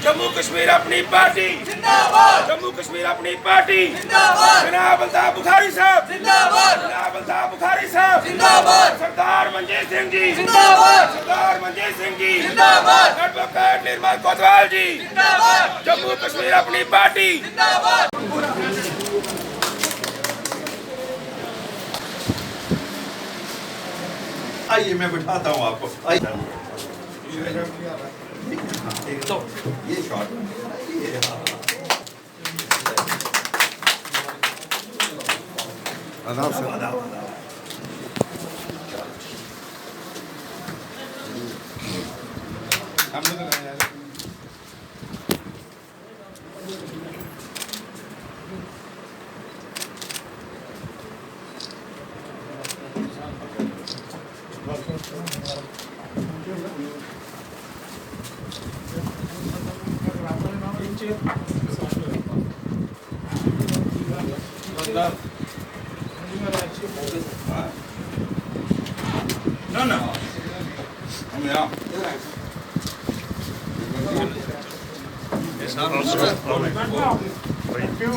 जम्मू कश्मीर अपनी पार्टी जिंदाबाद, जम्मू कश्मीर अपनी पार्टी जिंदाबाद, जनाब अल्ताफ बुखारी साहब जिंदाबाद, जनाब अल्ताफ बुखारी साहब जिंदाबाद, सरदार मनजीत सिंह जी जिंदाबाद, सरदार मनजीत सिंह जी जिंदाबाद, एडवोकेट निर्मल कोतवाल जी जिंदाबाद, जम्मू कश्मीर अपनी पार्टी जिंदाबाद। आइए मैं बिठाता हूँ आपको, आइए। तो ये शॉट ये आदाब से No. I'm out. Thank you.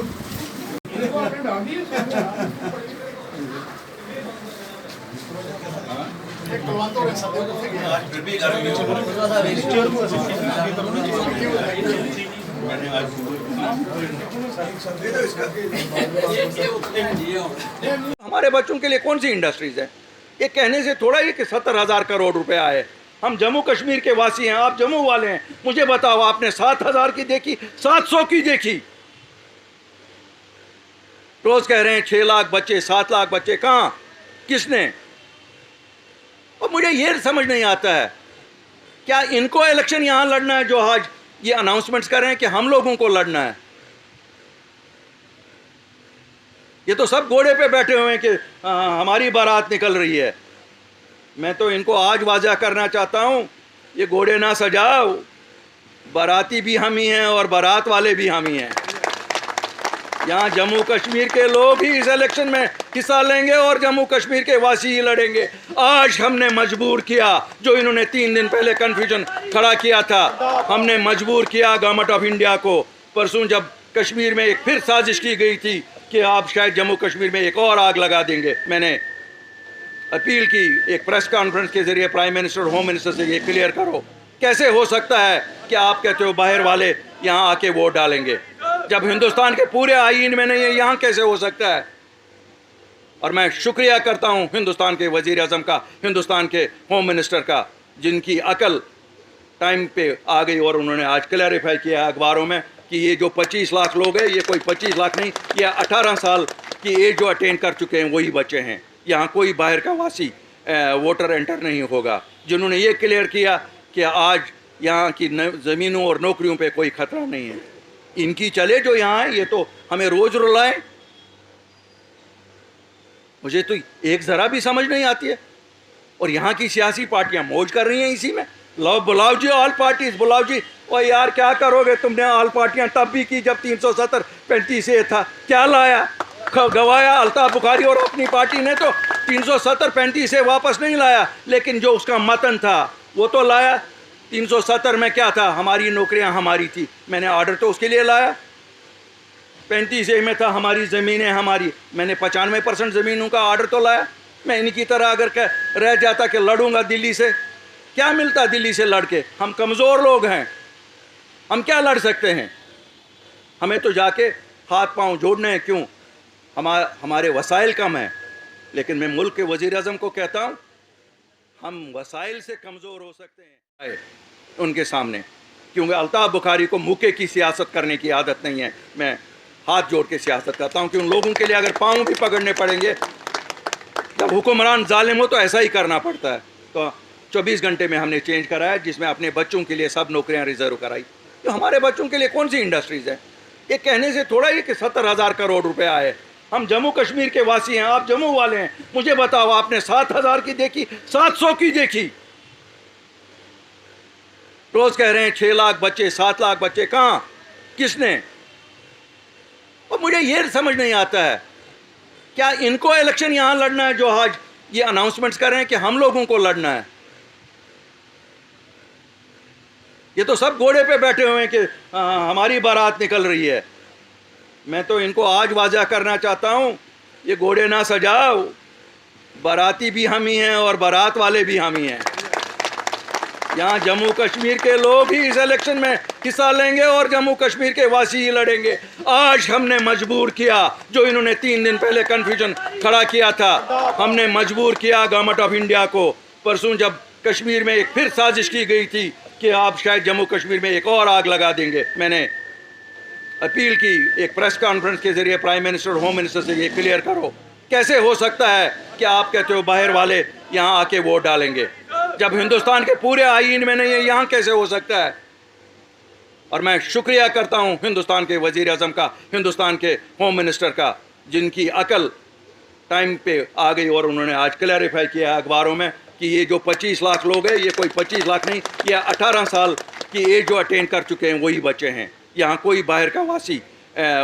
हमारे बच्चों के लिए कौन सी इंडस्ट्रीज है? ये कहने से थोड़ा ही कि 70,000 करोड़ रुपया आए। हम जम्मू कश्मीर के वासी हैं, आप जम्मू वाले हैं। मुझे बताओ, आपने 7,000 की देखी, 700 की देखी? रोज कह रहे हैं 6 लाख बच्चे, 7 लाख बच्चे, कहां, किसने? और मुझे ये समझ नहीं आता है, क्या इनको इलेक्शन यहां लड़ना है जो आज ये अनाउंसमेंट्स कर रहे हैं कि हम लोगों को लड़ना है? ये तो सब घोड़े पे बैठे हुए हैं कि हमारी बारात निकल रही है। मैं तो इनको आज वाजा करना चाहता हूं, ये घोड़े ना सजाओ, बाराती भी हम ही हैं और बारात वाले भी हम ही हैं। यहाँ जम्मू कश्मीर के लोग ही इस इलेक्शन में हिस्सा लेंगे और जम्मू कश्मीर के वासी ही लड़ेंगे। आज हमने मजबूर किया, जो इन्होंने 3 दिन पहले कन्फ्यूजन खड़ा किया था, हमने मजबूर किया गवर्नमेंट ऑफ इंडिया को। परसों जब कश्मीर में एक फिर साजिश की गई थी कि आप शायद जम्मू कश्मीर में एक और आग लगा देंगे, मैंने अपील की एक प्रेस कॉन्फ्रेंस के जरिए प्राइम मिनिस्टर, होम मिनिस्टर से ये क्लियर करो, कैसे हो सकता है कि आप कहते हो बाहर वाले यहाँ आके वोट डालेंगे, जब हिंदुस्तान के पूरे आईन में नहीं है, यहाँ कैसे हो सकता है? और मैं शुक्रिया करता हूँ हिंदुस्तान के वजीर आजम का, हिंदुस्तान के होम मिनिस्टर का, जिनकी अकल टाइम पे आ गई और उन्होंने आज क्लैरिफाई किया अखबारों में कि ये जो 25 लाख लोग हैं, ये कोई 25 लाख नहीं, ये 18 साल की एज जो अटेन कर चुके हैं वही बच्चे हैं। यहाँ कोई बाहर का वासी वोटर एंटर नहीं होगा। जिन्होंने ये क्लियर किया कि आज यहाँ की ज़मीनों और नौकरियों पे कोई खतरा नहीं है, इनकी चले जो यहाँ है, ये तो हमें रोज़ रुलाएं। मुझे तो एक ज़रा भी समझ नहीं आती है। और यहाँ की सियासी पार्टियाँ मौज कर रही हैं इसी में। लो बुलाओ जी ऑल पार्टीज, बुलाओ जी। और यार क्या करोगे, तुमने ऑल पार्टियाँ तब भी की जब 370-35 ए था, क्या लाया? गवाया अल्ताफ बुखारी और अपनी पार्टी ने तो 370-35 से वापस नहीं लाया, लेकिन जो उसका मतन था वो तो लाया। 370 में क्या था, हमारी नौकरियां हमारी थी, मैंने ऑर्डर तो उसके लिए लाया। 35 ए में था हमारी ज़मीनें हमारी, मैंने 95% ज़मीनों का ऑर्डर तो लाया। मैं इनकी तरह अगर रह जाता कि लड़ूंगा दिल्ली से, क्या मिलता दिल्ली से लड़ के? हम कमज़ोर लोग हैं, हम क्या लड़ सकते हैं? हमें तो जाके हाथ पांव जोड़ने हैं। क्यों? हमारे वसाइल कम हैं। लेकिन मैं मुल्क के वज़ीर आज़म को कहता हूँ, हम वसाइल से कमज़ोर हो सकते हैं उनके सामने, क्योंकि अल्ताफ बुखारी को मुके की सियासत करने की आदत नहीं है। मैं हाथ जोड़ के सियासत करता हूँ कि उन लोगों के लिए अगर पाँव भी पकड़ने पड़ेंगे, जब हुक्मरान जालिम हो तो ऐसा ही करना पड़ता है। तो 24 घंटे में हमने चेंज कराया, जिसमें अपने बच्चों के लिए सब नौकरियाँ रिजर्व कराई। तो हमारे बच्चों के लिए कौन सी इंडस्ट्रीज़ है? ये कहने से थोड़ा ही कि 70,000 करोड़ रुपया आए। हम जम्मू कश्मीर के वासी हैं, आप जम्मू वाले हैं। मुझे बताओ, आपने 7,000 की देखी, 700 की देखी? रोज कह रहे हैं 6 लाख बच्चे, 7 लाख बच्चे, कहां, किसने? और मुझे ये समझ नहीं आता है, क्या इनको इलेक्शन यहां लड़ना है जो आज ये अनाउंसमेंट्स कर रहे हैं कि हम लोगों को लड़ना है? ये तो सब घोड़े पे बैठे हुए हैं कि हमारी बारात निकल रही है। मैं तो इनको आज वाजा करना चाहता हूँ, ये घोड़े ना सजाओ, बाराती भी हम ही हैं और बारात वाले भी हम ही हैं। यहाँ जम्मू कश्मीर के लोग ही इस इलेक्शन में हिस्सा लेंगे और जम्मू कश्मीर के वासी ही लड़ेंगे। आज हमने मजबूर किया, जो इन्होंने 3 दिन पहले कन्फ्यूजन खड़ा किया था, हमने मजबूर किया गवर्नमेंट ऑफ इंडिया को। परसों जब कश्मीर में एक फिर साजिश की गई थी कि आप शायद जम्मू कश्मीर में एक और आग लगा देंगे, मैंने अपील की एक प्रेस कॉन्फ्रेंस के जरिए प्राइम मिनिस्टर और होम मिनिस्टर से, ये क्लियर करो कैसे हो सकता है कि आप कहते हो बाहर वाले यहाँ आके वोट डालेंगे, जब हिंदुस्तान के पूरे आईन में नहीं है, यहाँ कैसे हो सकता है। और मैं शुक्रिया करता हूँ हिंदुस्तान के वजीर आजम का, हिंदुस्तान के होम मिनिस्टर का, जिनकी अकल टाइम पे आ गई और उन्होंने आज क्लैरिफाई किया अखबारों में कि ये जो 25 लाख लोग हैं, ये कोई 25 लाख नहीं, ये 18 साल की एज जो अटेन कर चुके हैं वही बच्चे हैं। यहाँ कोई बाहर का वासी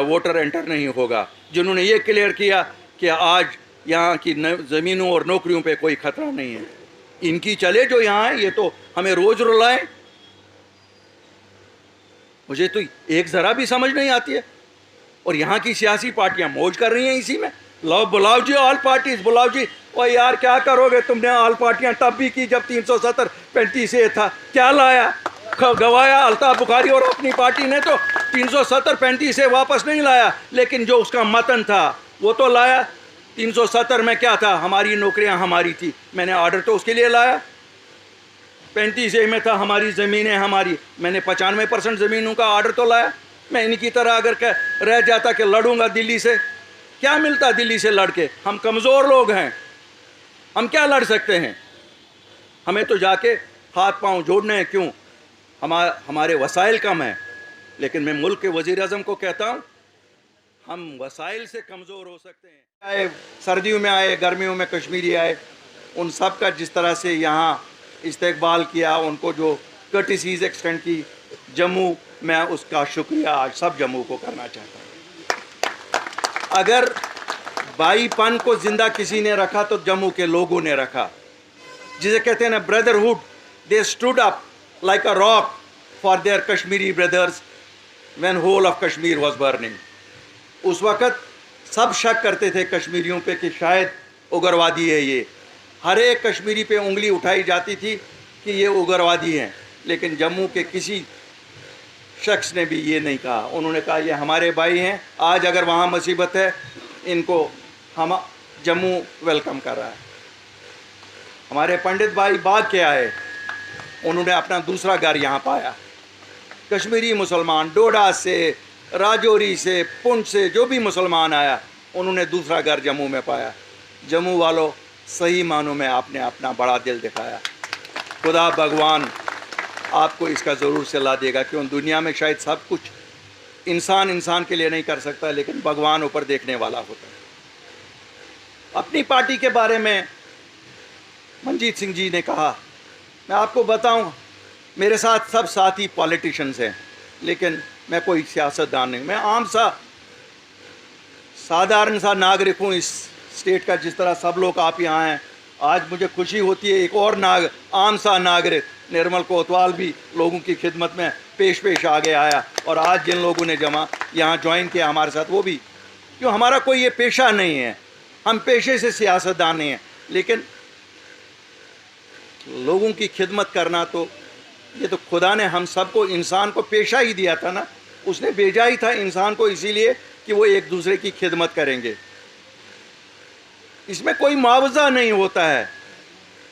वोटर एंटर नहीं होगा। जिन्होंने ये क्लियर किया कि आज यहाँ की ज़मीनों और नौकरियों पे कोई खतरा नहीं है, इनकी चले जो यहाँ है, ये तो हमें रोज़ रुलाएं। मुझे तो एक ज़रा भी समझ नहीं आती है। और यहाँ की सियासी पार्टियाँ मौज कर रही हैं इसी में। लो बुलाओ जी ऑल पार्टीज, बुलाओ जी। और यार क्या करोगे, तुमने ऑल पार्टियाँ तब भी की जब 370-35 से था, क्या लाया, गवाया अल्ताफ बुखारी और अपनी पार्टी ने तो 370-35 से वापस नहीं लाया, लेकिन जो उसका मतन था वो तो लाया। 370 में क्या था, हमारी नौकरियां हमारी थी, मैंने ऑर्डर तो उसके लिए लाया। 35 में था हमारी ज़मीनें हमारी, मैंने 95% ज़मीनों का ऑर्डर तो लाया। मैं इनकी तरह अगर रह जाता कि लड़ूंगा दिल्ली से, क्या मिलता दिल्ली से लड़ के, हम कमज़ोर लोग हैं, हम क्या लड़ सकते हैं। हमें तो जाके हाथ पांव जोड़ने हैं, क्यों, हमारे वसाइल कम हैं। लेकिन मैं मुल्क के वज़ीर आज़म को कहता हूँ, हम वसाइल से कमज़ोर हो सकते हैं। आए सर्दियों में आए, गर्मियों में कश्मीरी आए, उन सब का जिस तरह से यहाँ इस्तकबाल किया, उनको जो कर्टिसीज एक्सटेंड की जम्मू में, उसका शुक्रिया आज सब जम्मू को करना चाहता हूँ। अगर भाईपन को ज़िंदा किसी ने रखा तो जम्मू के लोगों ने रखा, जिसे कहते हैं ना brotherhood. They stood up like a rock for their Kashmiri brothers when whole of Kashmir was burning. उस वक़्त सब शक करते थे कश्मीरियों पे कि शायद उग्रवादी है ये, हर एक कश्मीरी पे उंगली उठाई जाती थी कि ये उग्रवादी हैं, लेकिन जम्मू के किसी शख्स ने भी ये नहीं कहा। उन्होंने कहा ये हमारे भाई हैं, आज अगर वहाँ मुसीबत है, इनको हम जम्मू वेलकम कर रहा है। हमारे पंडित भाई भाग के आए, उन्होंने अपना दूसरा घर यहाँ पाया। कश्मीरी मुसलमान डोडा से, राजौरी से, पुंछ से जो भी मुसलमान आया, उन्होंने दूसरा घर जम्मू में पाया। जम्मू वालों, सही मानों में आपने अपना बड़ा दिल दिखाया। खुदा भगवान आपको इसका ज़रूर सिला देगा, क्यों दुनिया में शायद सब कुछ इंसान के लिए नहीं कर सकता, लेकिन भगवान ऊपर देखने वाला होता है। अपनी पार्टी के बारे में मनजीत सिंह जी ने कहा, मैं आपको बताऊं, मेरे साथ सब साथी पॉलिटिशियंस हैं, लेकिन मैं कोई सियासतदान नहीं, मैं आम सा साधारण सा नागरिक हूँ इस स्टेट का, जिस तरह सब लोग आप यहाँ हैं। आज मुझे खुशी होती है, एक और आम सा नागरिक निर्मल कोतवाल भी लोगों की खिदमत में पेश आगे आया, और आज जिन लोगों ने यहाँ ज्वाइन किया हमारे साथ, वो भी, क्यों हमारा कोई ये पेशा नहीं है, हम पेशे से सियासतदान नहीं हैं, लेकिन लोगों की खिदमत करना तो ये तो खुदा ने हम सबको, इंसान को पेशा ही दिया था ना, उसने भेजा ही था इंसान को इसीलिए कि वो एक दूसरे की खिदमत करेंगे। इसमें कोई मुआवजा नहीं होता है,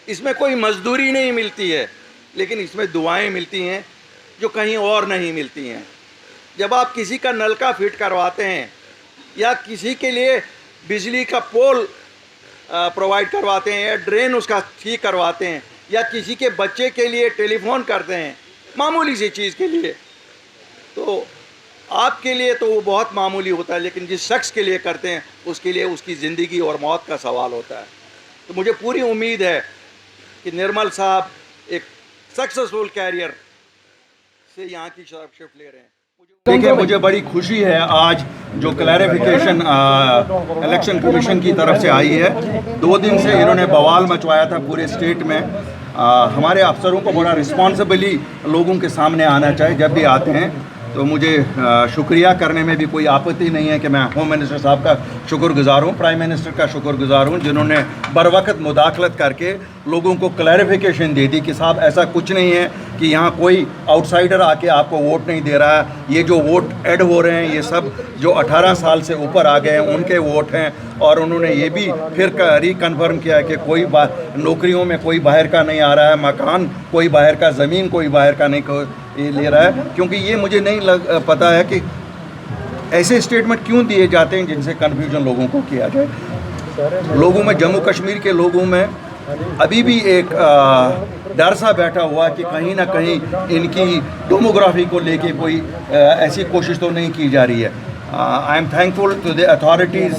इसमें कोई मजदूरी नहीं मिलती है, लेकिन इसमें दुआएं मिलती हैं जो कहीं और नहीं मिलती हैं। जब आप किसी का नलका फिट करवाते हैं या किसी के लिए बिजली का पोल प्रोवाइड करवाते हैं या ड्रेन उसका ठीक करवाते हैं या किसी के बच्चे के लिए टेलीफोन करते हैं, मामूली सी चीज़ के लिए, तो आपके लिए तो वो बहुत मामूली होता है, लेकिन जिस शख्स के लिए करते हैं उसके लिए उसकी ज़िंदगी और मौत का सवाल होता है। तो मुझे पूरी उम्मीद है कि निर्मल साहब एक सक्सेसफुल कैरियर से यहाँ की शिफ्ट ले रहे हैं। देखिए, मुझे बड़ी खुशी है आज जो क्लैरिफिकेशन इलेक्शन कमीशन की तरफ से आई है। 2 दिन से इन्होंने बवाल मचवाया था पूरे स्टेट में हमारे अफसरों को बड़ा रिस्पॉन्सिबली लोगों के सामने आना चाहिए जब भी आते हैं। तो मुझे शुक्रिया करने में भी कोई आपत्ति नहीं है कि मैं होम मिनिस्टर साहब का शुक्रगुजार हूँ, प्राइम मिनिस्टर का शुक्रगुजार हूँ, जिन्होंने बरवक़्त मुदाखलत करके लोगों को क्लैरिफिकेशन दे दी कि साहब ऐसा कुछ नहीं है कि यहाँ कोई आउटसाइडर आके आपको वोट नहीं दे रहा है। ये जो वोट ऐड हो रहे हैं ये सब जो 18 साल से ऊपर आ गए हैं उनके वोट हैं। और उन्होंने ये भी फिर रिकन्फर्म किया है कि कोई नौकरियों में कोई बाहर का नहीं आ रहा है, मकान कोई बाहर का, ज़मीन कोई बाहर का नहीं ये ले रहा है। क्योंकि ये मुझे नहीं पता है कि ऐसे स्टेटमेंट क्यों दिए जाते हैं जिनसे कन्फ्यूजन लोगों को किया जाए। लोगों में, जम्मू कश्मीर के लोगों में अभी भी एक डर सा बैठा हुआ कि कहीं ना कहीं इनकी डेमोग्राफी को लेके कोई ऐसी कोशिश तो नहीं की जा रही है। I am thankful to the authorities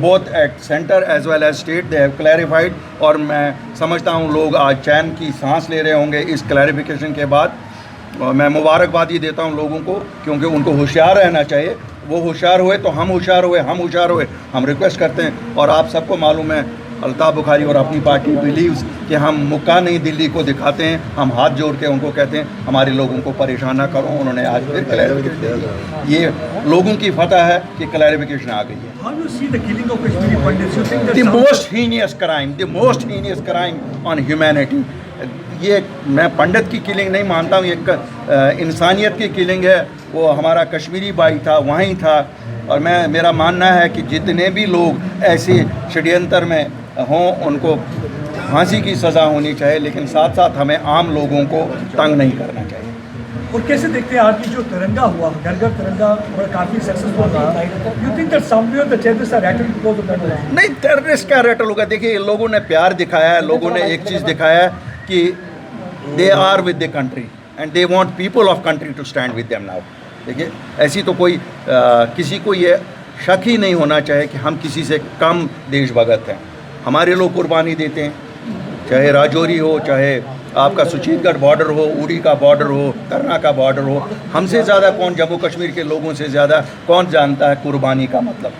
both at centre as well as state, they have clarified. और मैं समझता हूँ लोग आज चैन की सांस ले रहे होंगे इस क्लैरिफिकेशन के बाद। और मैं मुबारकबाद देता हूँ लोगों को, क्योंकि उनको होशियार रहना चाहिए। वो होशियार हुए तो हम होशियार हुए, हम होशियार हुए हम रिक्वेस्ट करते हैं। और आप सबको मालूम है अल्ताफ़ बुखारी और अपनी पार्टी बिलीव्स कि हम मुक्का नहीं दिल्ली को दिखाते हैं, हम हाथ जोड़ के उनको कहते हैं हमारे लोगों को परेशान ना करो। उन्होंने आज फिर क्लैरिफिकेशन दे दिया। ये लोगों की फतह है कि क्लैरिफिकेशन आ गई है। How do you see the killing of Kashmiri Pandits? You think that The some- most heinous crime on humanity। ये मैं पंडित की किलिंग नहीं मानता हूँ, ये इंसानियत की किलिंग है। वो हमारा कश्मीरी भाई था, वहीं था। और मेरा मानना है कि जितने भी लोग ऐसे षड्यंत्र में हों उनको फांसी की सज़ा होनी चाहिए, लेकिन साथ साथ हमें आम लोगों को तंग नहीं करना चाहिए। और कैसे देखते हैं आपकी जो तिरंगा हुआ, घर घर तिरंगा, और काफ़ी सक्सेसफुल रहा। You think that somewhere the terrorist are rattled because of that? नहीं, टेररिस्ट का रैटल होगा। देखिए, लोगों ने प्यार दिखाया है, लोगों ने एक चीज़ दिखाया है कि they are with the country and they want people of country to stand with them now. देखिए, ऐसी तो कोई किसी को ये शक ही नहीं होना चाहिए कि हम किसी से कम देशभगत हैं। हमारे लोग कुर्बानी देते हैं, चाहे राजौरी हो, चाहे आपका सुचीतगढ़ बॉर्डर हो, उड़ी का बॉर्डर हो, तरना का बॉर्डर हो। हमसे ज़्यादा कौन, जम्मू कश्मीर के लोगों से ज़्यादा कौन जानता है कुर्बानी का मतलब।